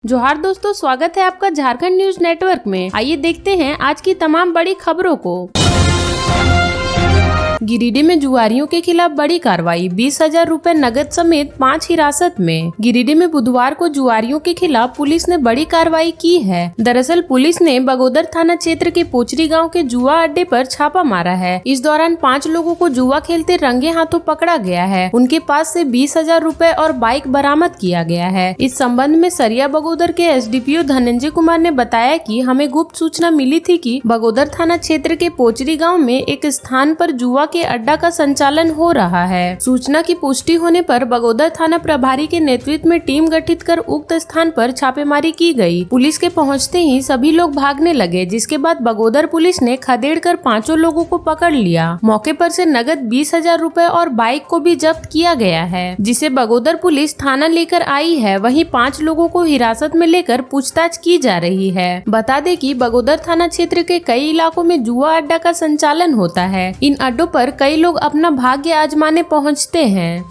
जोहार दोस्तों, स्वागत है आपका झारखंड न्यूज नेटवर्क में। आइए देखते हैं आज की तमाम बड़ी खबरों को। गिरिडीह में जुआरियों के खिलाफ बड़ी कार्रवाई, 20,000 रुपए नगद समेत 5 हिरासत में। गिरिडीह में बुधवार को जुआरियों के खिलाफ पुलिस ने बड़ी कार्रवाई की है। दरअसल पुलिस ने बगोदर थाना क्षेत्र के पोचरी गांव के जुआ अड्डे पर छापा मारा है। इस दौरान 5 लोगों को जुआ खेलते रंगे हाथों पकड़ा गया है। उनके पास से 20,000 रुपए और बाइक बरामद किया गया है। इस संबंध में सरिया बगोदर के एसडीपीओ धनंजय कुमार ने बताया कि हमें गुप्त सूचना मिली थी कि बगोदर थाना क्षेत्र के पोचरी गाँव में एक स्थान पर जुआ के अड्डा का संचालन हो रहा है। सूचना की पुष्टि होने पर बगोदर थाना प्रभारी के नेतृत्व में टीम गठित कर उक्त स्थान पर छापेमारी की गई। पुलिस के पहुंचते ही सभी लोग भागने लगे, जिसके बाद बगोदर पुलिस ने खदेड़ कर 5 लोगों को पकड़ लिया। मौके पर से नगद 20,000 रुपए और बाइक को भी जब्त किया गया है, जिसे बगोदर पुलिस थाना लेकर आई है। वहीं 5 लोगों को हिरासत में लेकर पूछताछ की जा रही है। बता दें कि बगोदर थाना क्षेत्र के कई इलाकों में जुआ अड्डा का संचालन होता है। इन अड्डों पर कई लोग अपना भाग्य आजमाने पहुंचते हैं।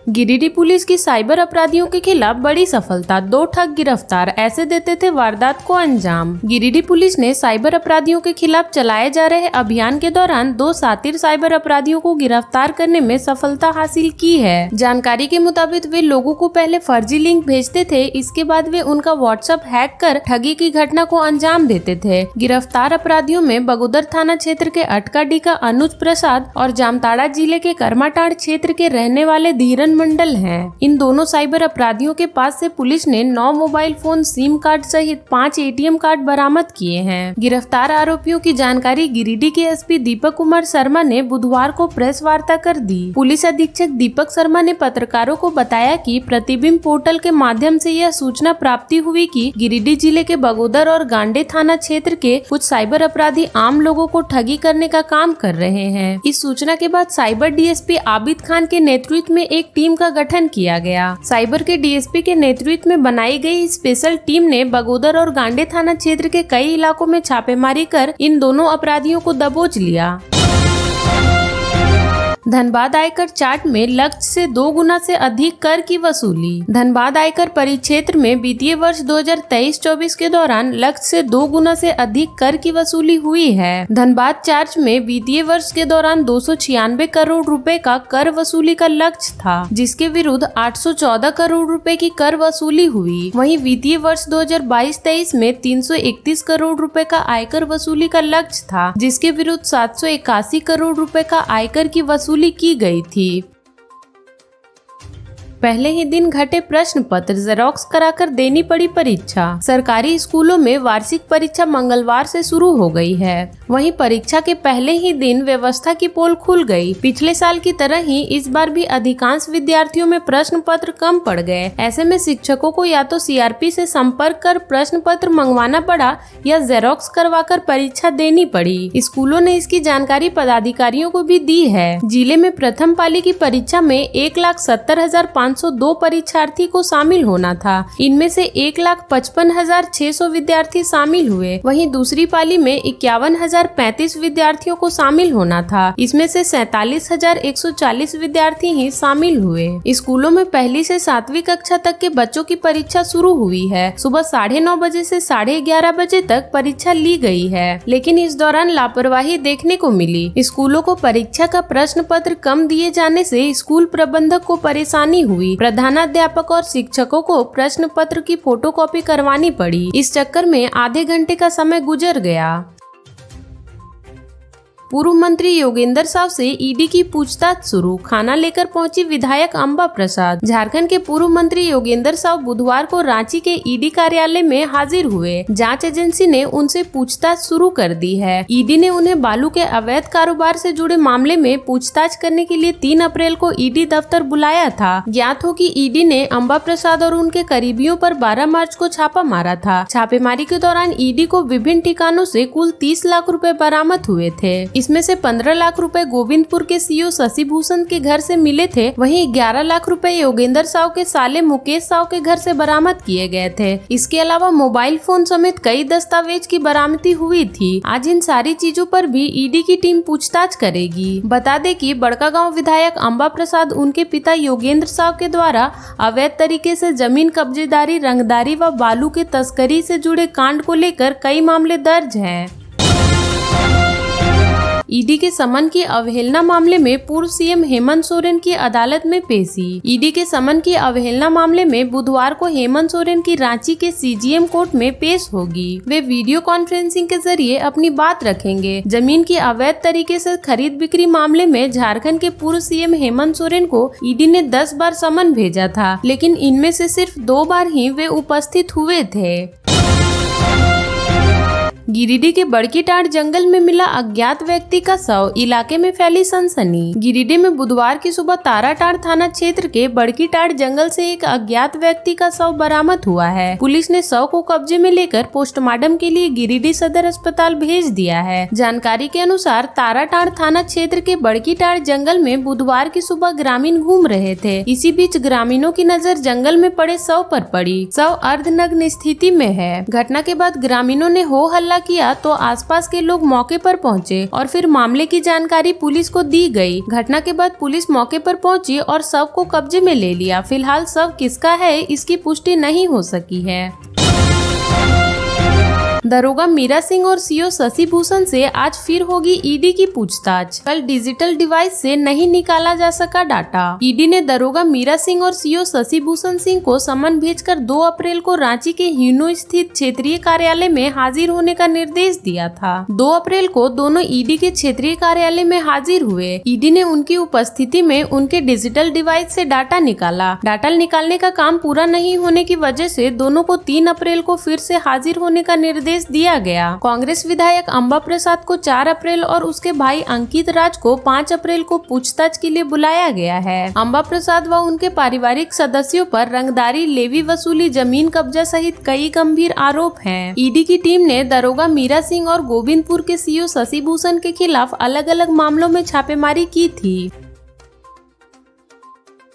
गिरिडीह पुलिस की साइबर अपराधियों के खिलाफ बड़ी सफलता, 2 ठग गिरफ्तार, ऐसे देते थे वारदात को अंजाम। गिरिडीह पुलिस ने साइबर अपराधियों के खिलाफ चलाए जा रहे अभियान के दौरान 2 शातिर साइबर अपराधियों को गिरफ्तार करने में सफलता हासिल की है। जानकारी के मुताबिक वे लोगों को पहले फर्जी लिंक भेजते थे, इसके बाद वे उनका व्हाट्सएप हैक कर ठगी की घटना को अंजाम देते थे। गिरफ्तार अपराधियों में बगोदर थाना क्षेत्र के अटकाडी का अनुज प्रसाद और जामताड़ा जिले के कर्माटाड़ क्षेत्र के रहने वाले धीरन मंडल हैं। इन दोनों साइबर अपराधियों के पास से पुलिस ने 9 मोबाइल फोन, सिम कार्ड सहित 5 एटीएम कार्ड बरामद किए हैं। गिरफ्तार आरोपियों की जानकारी गिरिडीह के एसपी दीपक कुमार शर्मा ने बुधवार को प्रेस वार्ता कर दी। पुलिस अधीक्षक दीपक शर्मा ने पत्रकारों को बताया कि प्रतिबिंब पोर्टल के माध्यम से यह सूचना प्राप्ति हुई कि गिरिडीह जिले के बगोदर और गांडे थाना क्षेत्र के कुछ साइबर अपराधी आम लोगों को ठगी करने का काम कर रहे हैं। इस सूचना के बाद साइबर डीएसपी आबिद खान के नेतृत्व में एक टीम का गठन किया गया। साइबर के डीएसपी के नेतृत्व में बनाई गई स्पेशल टीम ने बगोदर और गांडे थाना क्षेत्र के कई इलाकों में छापेमारी कर इन दोनों अपराधियों को दबोच लिया। धनबाद आयकर चार्ट में लक्ष्य से 2 गुना से अधिक कर की वसूली। धनबाद आयकर परिक्षेत्र में वित्तीय वर्ष 2023-24 के दौरान लक्ष्य से 2 गुना से अधिक कर की वसूली हुई है। धनबाद चार्ट में वित्तीय वर्ष के दौरान 296 करोड़ रुपए का कर वसूली का लक्ष्य था, जिसके विरुद्ध 814 करोड़ रुपए की कर वसूली हुई। वहीं वित्तीय वर्ष 2022-23 में 331 करोड़ रुपए का आयकर वसूली का लक्ष्य था, जिसके विरुद्ध 781 करोड़ रुपए का आयकर की वसूली की गई थी। पहले ही दिन घटे प्रश्न पत्र, जेरोक्स कराकर देनी पड़ी परीक्षा। सरकारी स्कूलों में वार्षिक परीक्षा मंगलवार से शुरू हो गई है। वहीं परीक्षा के पहले ही दिन व्यवस्था की पोल खुल गई। पिछले साल की तरह ही इस बार भी अधिकांश विद्यार्थियों में प्रश्न पत्र कम पड़ गए। ऐसे में शिक्षकों को या तो सीआरपी से संपर्क कर प्रश्न पत्र मंगवाना पड़ा या जेरोक्स करवाकर परीक्षा देनी पड़ी। स्कूलों ने इसकी जानकारी पदाधिकारियों को भी दी है। जिले में प्रथम पाली की परीक्षा में 1,70,502 परीक्षार्थी को शामिल होना था। इनमें से 1,55,600 विद्यार्थी शामिल हुए। वहीं दूसरी पाली में 51,035 विद्यार्थियों को शामिल होना था। इसमें से 47,140 विद्यार्थी ही शामिल हुए। स्कूलों में पहली से 7वीं कक्षा तक के बच्चों की परीक्षा शुरू हुई है। सुबह 9:30 बजे से 11:30 बजे तक परीक्षा ली गई है, लेकिन इस दौरान लापरवाही देखने को मिली। स्कूलों को परीक्षा का प्रश्न पत्र कम दिए जाने से स्कूल प्रबंधक को परेशानी हुई। प्रधानाध्यापक और शिक्षकों को प्रश्न पत्र की फोटोकॉपी करवानी पड़ी। इस चक्कर में आधे घंटे का समय गुजर गया। पूर्व मंत्री योगेंद्र साव से ईडी की पूछताछ शुरू, खाना लेकर पहुंची विधायक अंबा प्रसाद। झारखंड के पूर्व मंत्री योगेंद्र साव बुधवार को रांची के ईडी कार्यालय में हाजिर हुए। जांच एजेंसी ने उनसे पूछताछ शुरू कर दी है। ईडी ने उन्हें बालू के अवैध कारोबार से जुड़े मामले में पूछताछ करने के लिए 3 अप्रैल को ईडी दफ्तर बुलाया था। ज्ञात हो कि ईडी ने अंबा प्रसाद और उनके करीबियों पर 12 मार्च को छापा मारा था। छापेमारी के दौरान ईडी को विभिन्न ठिकानों से कुल 30 लाख रुपए बरामद हुए थे। इसमें से 15 लाख रुपए गोविंदपुर के सीओ शशि भूषण के घर से मिले थे, वहीं 11 लाख रुपए योगेंद्र साव के साले मुकेश साव के घर से बरामद किए गए थे। इसके अलावा मोबाइल फोन समेत कई दस्तावेज की बरामदी हुई थी। आज इन सारी चीजों पर भी ईडी की टीम पूछताछ करेगी। बता दें कि बड़कागांव विधायक अंबा प्रसाद उनके पिता योगेंद्र साव के द्वारा अवैध तरीके से जमीन कब्जेदारी, रंगदारी व बालू के तस्करी से जुड़े कांड को लेकर कई मामले दर्ज हैं। ईडी के समन की अवहेलना मामले में पूर्व सीएम हेमंत सोरेन की अदालत में पेशी। ईडी के समन की अवहेलना मामले में बुधवार को हेमंत सोरेन की रांची के सीजीएम कोर्ट में पेश होगी। वे वीडियो कॉन्फ्रेंसिंग के जरिए अपनी बात रखेंगे। जमीन की अवैध तरीके से खरीद बिक्री मामले में झारखंड के पूर्व सीएम हेमंत सोरेन को ईडी ने 10 बार समन भेजा था, लेकिन इनमें से सिर्फ 2 बार ही वे उपस्थित हुए थे। गिरिडीह के बड़कीटाड़ जंगल में मिला अज्ञात व्यक्ति का शव, इलाके में फैली सनसनी। गिरिडीह में बुधवार की सुबह ताराटाड़ थाना क्षेत्र के बड़कीटाड़ जंगल से एक अज्ञात व्यक्ति का शव बरामद हुआ है। पुलिस ने शव को कब्जे में लेकर पोस्टमार्टम के लिए गिरिडीह सदर अस्पताल भेज दिया है। जानकारी के अनुसार ताराटाड़ थाना क्षेत्र के बड़कीटाड़ जंगल में बुधवार की सुबह ग्रामीण घूम रहे थे। इसी बीच ग्रामीणों की नजर जंगल में पड़े शव पर पड़ी। शव अर्धनग्न स्थिति में है। घटना के बाद ग्रामीणों ने हो हल्ला किया तो आसपास के लोग मौके पर पहुंचे और फिर मामले की जानकारी पुलिस को दी गई। घटना के बाद पुलिस मौके पर पहुंची और शव को कब्जे में ले लिया। फिलहाल शव किसका है इसकी पुष्टि नहीं हो सकी है। दरोगा मीरा सिंह और सीओ शशि भूषण से आज फिर होगी ईडी की पूछताछ। कल डिजिटल डिवाइस से नहीं निकाला जा सका डाटा। ईडी ने दरोगा मीरा सिंह और सीओ शशि भूषण सिंह को समन भेजकर 2 अप्रैल को रांची के हिनो स्थित क्षेत्रीय कार्यालय में हाजिर होने का निर्देश दिया था। 2 अप्रैल को दोनों ईडी के क्षेत्रीय कार्यालय में हाजिर हुए। ईडी ने उनकी उपस्थिति में उनके डिजिटल डिवाइस से डाटा निकाला। डाटा निकालने का काम पूरा नहीं होने की वजह से दोनों को 3 अप्रैल को फिर से हाजिर होने का निर्देश दिया गया। कांग्रेस विधायक अंबा प्रसाद को 4 अप्रैल और उसके भाई अंकित राज को 5 अप्रैल को पूछताछ के लिए बुलाया गया है। अंबा प्रसाद व उनके पारिवारिक सदस्यों पर रंगदारी, लेवी वसूली, जमीन कब्जा सहित कई गंभीर आरोप हैं। ईडी की टीम ने दरोगा मीरा सिंह और गोविंदपुर के सीओ शशि भूषण के खिलाफ अलग अलग मामलों में छापेमारी की थी।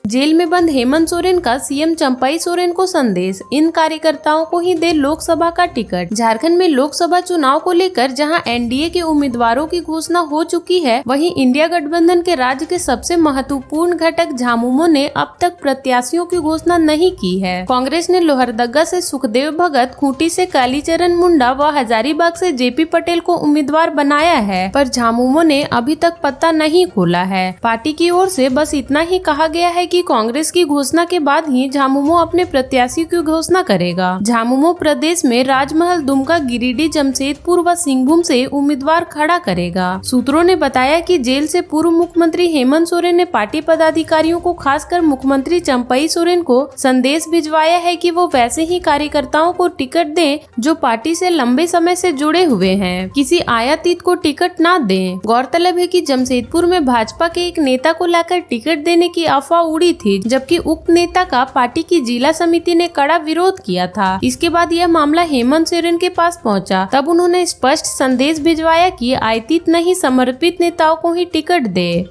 जेल में बंद हेमंत सोरेन का सीएम चंपई सोरेन को संदेश, इन कार्यकर्ताओं को ही दे लोकसभा का टिकट। झारखंड में लोकसभा चुनाव को लेकर जहां एनडीए के उम्मीदवारों की घोषणा हो चुकी है, वहीं इंडिया गठबंधन के राज्य के सबसे महत्वपूर्ण घटक झामुमो ने अब तक प्रत्याशियों की घोषणा नहीं की है। कांग्रेस ने लोहरदगा से सुखदेव भगत, खूंटी से कालीचरण मुंडा व हजारीबाग से जेपी पटेल को उम्मीदवार बनाया है, पर झामुमो ने अभी तक पत्ता नहीं खोला है। पार्टी की ओर से बस इतना ही कहा गया है कि कांग्रेस की घोषणा के बाद ही झामुमो अपने प्रत्याशी की घोषणा करेगा। झामुमो प्रदेश में राजमहल, दुमका, गिरिडीह, जमशेदपुर व सिंहभूम से उम्मीदवार खड़ा करेगा। सूत्रों ने बताया कि जेल से पूर्व मुख्यमंत्री हेमंत सोरेन ने पार्टी पदाधिकारियों को, खासकर मुख्यमंत्री चंपई सोरेन को संदेश भिजवाया है कि वो वैसे ही कार्यकर्ताओं को टिकट दें जो पार्टी से लंबे समय से जुड़े हुए हैं, किसी आयातीत को टिकट न दें। गौरतलब है कि जमशेदपुर में भाजपा के एक नेता को लाकर टिकट देने की अफवाह उड़ी थी, जबकि उक्त नेता का पार्टी की जिला समिति ने कड़ा विरोध किया था। इसके बाद यह मामला हेमंत सोरेन के पास पहुंचा। तब उन्होंने स्पष्ट संदेश भिजवाया कि आयातीत नहीं, समर्पित नेताओं को ही टिकट दे।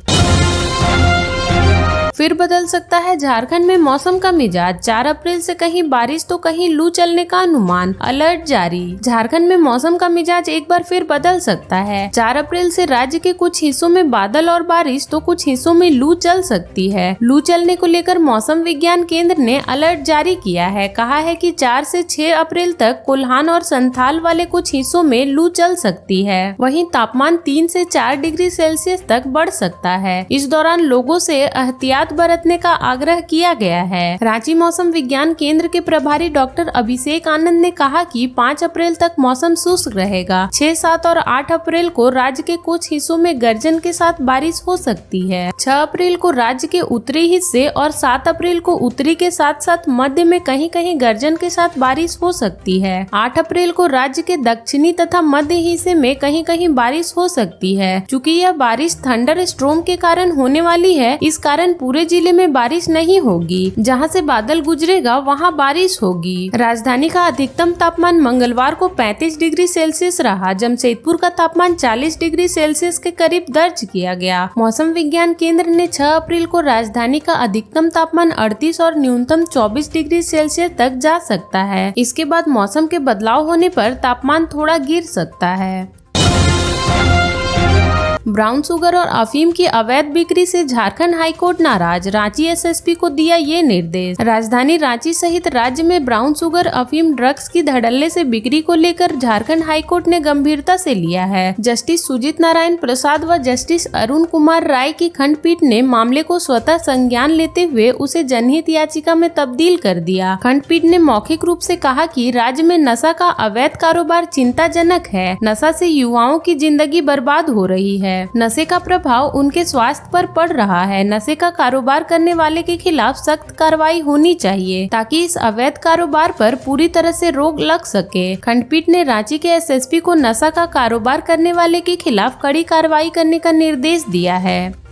फिर बदल सकता है झारखंड में मौसम का मिजाज, 4 अप्रैल से कहीं बारिश तो कहीं लू चलने का अनुमान, अलर्ट जारी। झारखंड में मौसम का मिजाज एक बार फिर बदल सकता है। 4 अप्रैल से राज्य के कुछ हिस्सों में बादल और बारिश तो कुछ हिस्सों में लू चल सकती है। लू चलने को लेकर मौसम विज्ञान केंद्र ने अलर्ट जारी किया है। कहा है कि 4 से 6 अप्रैल तक कोल्हान और संथाल वाले कुछ हिस्सों में लू चल सकती है। वहीं तापमान 3 से 4 डिग्री सेल्सियस तक बढ़ सकता है। इस दौरान लोगों से एहतियात बरतने का आग्रह किया गया है। रांची मौसम विज्ञान केंद्र के प्रभारी डॉक्टर अभिषेक आनंद ने कहा कि 5 अप्रैल तक मौसम शुष्क रहेगा। 6, 7 और 8 अप्रैल को राज्य के कुछ हिस्सों में गर्जन के साथ बारिश हो सकती है। 6 अप्रैल को राज्य के उत्तरी हिस्से और 7 अप्रैल को उत्तरी के साथ साथ मध्य में कहीं कहीं गर्जन के साथ बारिश हो सकती है। 8 अप्रैल को राज्य के दक्षिणी तथा मध्य हिस्से में कहीं कहीं बारिश हो सकती है। चूँकि यह बारिश थंडर स्ट्रोम के कारण होने वाली है, इस कारण पूरे पूरे जिले में बारिश नहीं होगी। जहां से बादल गुजरेगा वहां बारिश होगी। राजधानी का अधिकतम तापमान मंगलवार को 35 डिग्री सेल्सियस रहा। जमशेदपुर का तापमान 40 डिग्री सेल्सियस के करीब दर्ज किया गया। मौसम विज्ञान केंद्र ने 6 अप्रैल को राजधानी का अधिकतम तापमान 38 और न्यूनतम 24 डिग्री सेल्सियस तक जा सकता है। इसके बाद मौसम के बदलाव होने पर तापमान थोड़ा गिर सकता है। ब्राउन शुगर और अफीम की अवैध बिक्री से झारखंड हाईकोर्ट नाराज। रांची एसएसपी को दिया ये निर्देश। राजधानी रांची सहित राज्य में ब्राउन शुगर अफीम ड्रग्स की धड़ल्ले से बिक्री को लेकर झारखंड हाईकोर्ट ने गंभीरता से लिया है। जस्टिस सुजीत नारायण प्रसाद व जस्टिस अरुण कुमार राय की खंडपीठ ने मामले को स्वतः संज्ञान लेते हुए उसे जनहित याचिका में तब्दील कर दिया। खंडपीठ ने मौखिक रूप से कहा कि राज्य में नशा का अवैध कारोबार चिंताजनक है। नशा से युवाओं की जिंदगी बर्बाद हो रही है। नशे का प्रभाव उनके स्वास्थ्य पर पड़ रहा है। नशे का कारोबार करने वाले के खिलाफ सख्त कार्रवाई होनी चाहिए ताकि इस अवैध कारोबार पर पूरी तरह से रोक लग सके। खंडपीठ ने रांची के एसएसपी को नशा का कारोबार करने वाले के खिलाफ कड़ी कार्रवाई करने का निर्देश दिया है।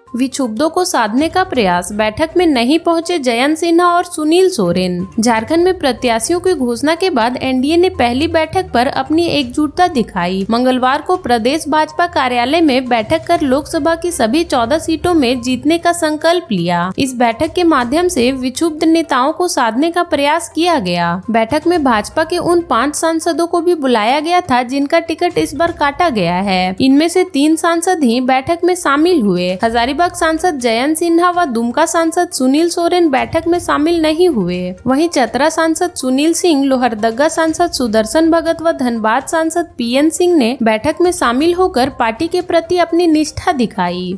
विक्षुब्धों को साधने का प्रयास। बैठक में नहीं पहुंचे जयंत सिन्हा और सुनील सोरेन। झारखंड में प्रत्याशियों की घोषणा के बाद एनडीए ने पहली बैठक पर अपनी एकजुटता दिखाई। मंगलवार को प्रदेश भाजपा कार्यालय में बैठक कर लोकसभा की सभी 14 सीटों में जीतने का संकल्प लिया। इस बैठक के माध्यम से विक्षुब्ध नेताओं को साधने का प्रयास किया गया। बैठक में भाजपा के उन 5 सांसदों को भी बुलाया गया था जिनका टिकट इस बार काटा गया है। इनमें से 3 सांसद ही बैठक में शामिल हुए। हजारीबाग सांसद जयंत सिन्हा व दुमका सांसद सुनील सोरेन बैठक में शामिल नहीं हुए। वहीं चतरा सांसद सुनील सिंह, लोहरदगा सांसद सुदर्शन भगत व धनबाद सांसद पीएन सिंह ने बैठक में शामिल होकर पार्टी के प्रति अपनी निष्ठा दिखाई।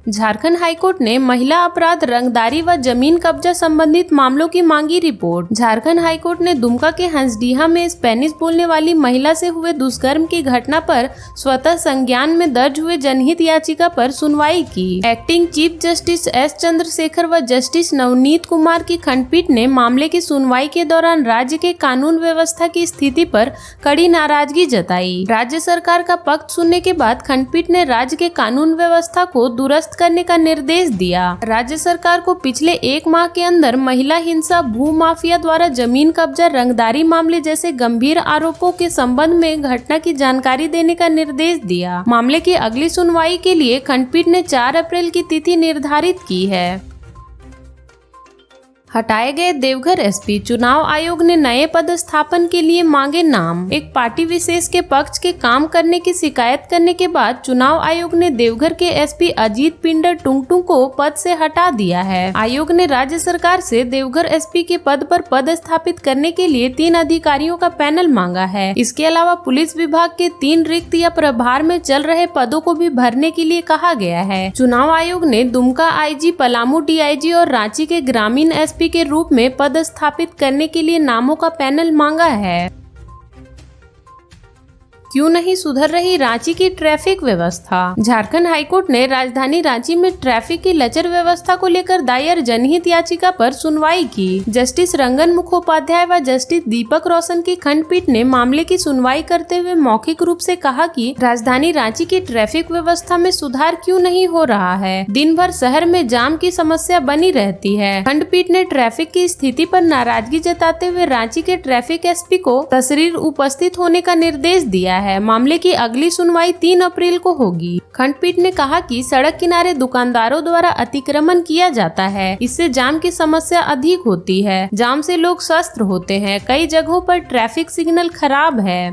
झारखंड हाईकोर्ट ने महिला अपराध, रंगदारी व जमीन कब्जा संबंधित मामलों की मांगी रिपोर्ट। झारखंड हाईकोर्ट ने दुमका के हंसडीहा में स्पेनिश बोलने वाली महिला से हुए दुष्कर्म की घटना पर स्वतः संज्ञान में दर्ज हुए जनहित याचिका पर सुनवाई की। Acting chief justice S Chandrashekhar व जस्टिस नवनीत कुमार की खंडपीठ ने मामले की सुनवाई के दौरान राज्य के कानून व्यवस्था की स्थिति पर कड़ी नाराजगी जताई। राज्य सरकार का पक्ष सुनने के बाद खंडपीठ ने राज्य के कानून व्यवस्था को दुरुस्त करने का निर्देश दिया। राज्य सरकार को पिछले 1 माह के अंदर महिला हिंसा, भू माफिया द्वारा जमीन कब्जा, रंगदारी मामले जैसे गंभीर आरोपों के संबंध में घटना की जानकारी देने का निर्देश दिया। मामले की अगली सुनवाई के लिए खंडपीठ ने 4 अप्रैल की तिथि निर्धारित की है। हटाए गए देवघर एसपी। चुनाव आयोग ने नए पदस्थापन के लिए मांगे नाम। एक पार्टी विशेष के पक्ष के काम करने की शिकायत करने के बाद चुनाव आयोग ने देवघर के एसपी अजीत पिंडर टुंगटुंग को पद से हटा दिया है। आयोग ने राज्य सरकार से देवघर एसपी के पद पर पदस्थापित करने के लिए 3 अधिकारियों का पैनल मांगा है। इसके अलावा पुलिस विभाग के 3 रिक्त या प्रभार में चल रहे पदों को भी भरने के लिए कहा गया है। चुनाव आयोग ने दुमका आईजी, पलामू डीआईजी और रांची के ग्रामीण एसपी के रूप में पदस्थापित करने के लिए नामों का पैनल मांगा है। क्यों नहीं सुधर रही रांची की ट्रैफिक व्यवस्था। झारखंड हाईकोर्ट ने राजधानी रांची में ट्रैफिक की लचर व्यवस्था को लेकर दायर जनहित याचिका पर सुनवाई की। जस्टिस रंगन मुखोपाध्याय व जस्टिस दीपक रोशन की खंडपीठ ने मामले की सुनवाई करते हुए मौखिक रूप से कहा कि राजधानी रांची की ट्रैफिक व्यवस्था में सुधार क्यों नहीं हो रहा है। दिन भर शहर में जाम की समस्या बनी रहती है। खंडपीठ ने ट्रैफिक की स्थिति पर नाराजगी जताते हुए रांची के ट्रैफिक एसपी को तस्रीर उपस्थित होने का निर्देश दिया है। मामले की अगली सुनवाई 3 अप्रैल को होगी। खंडपीठ ने कहा कि सड़क किनारे दुकानदारों द्वारा अतिक्रमण किया जाता है। इससे जाम की समस्या अधिक होती है। जाम से लोग त्रस्त होते हैं। कई जगहों पर ट्रैफिक सिग्नल खराब है।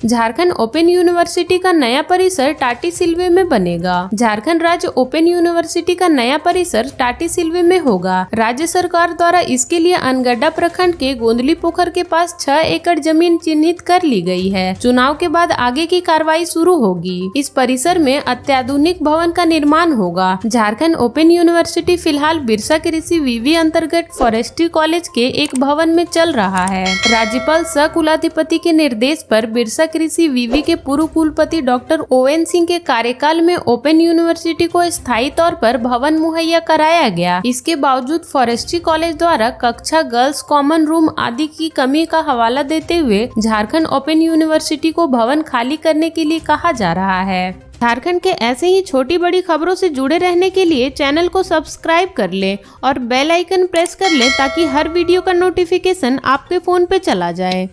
झारखंड ओपन यूनिवर्सिटी का नया परिसर टाटीसिलवे में बनेगा। झारखंड राज्य ओपन यूनिवर्सिटी का नया परिसर टाटीसिलवे में होगा। राज्य सरकार द्वारा इसके लिए अनगड्डा प्रखंड के गोंदली पोखर के पास 6 एकड़ जमीन चिन्हित कर ली गई है। चुनाव के बाद आगे की कार्रवाई शुरू होगी। इस परिसर में अत्याधुनिक भवन का निर्माण होगा। झारखंड ओपन यूनिवर्सिटी फिलहाल बिरसा कृषि विवि अंतर्गत फॉरेस्ट्री कॉलेज के एक भवन में चल रहा है। राज्यपाल सह कुलाधिपति के निर्देश पर बिरसा कृषि विवि के पूर्व कुलपति डॉक्टर ओएन सिंह के कार्यकाल में ओपन यूनिवर्सिटी को स्थायी तौर पर भवन मुहैया कराया गया। इसके बावजूद फॉरेस्ट्री कॉलेज द्वारा कक्षा, गर्ल्स कॉमन रूम आदि की कमी का हवाला देते हुए झारखंड ओपन यूनिवर्सिटी को भवन खाली करने के लिए कहा जा रहा है। झारखंड के ऐसे ही छोटी बड़ी खबरों से जुड़े रहने के लिए चैनल को सब्सक्राइब कर लें और बेल आइकन प्रेस कर लें ताकि हर वीडियो का नोटिफिकेशन आपके फोन पे चला जाए।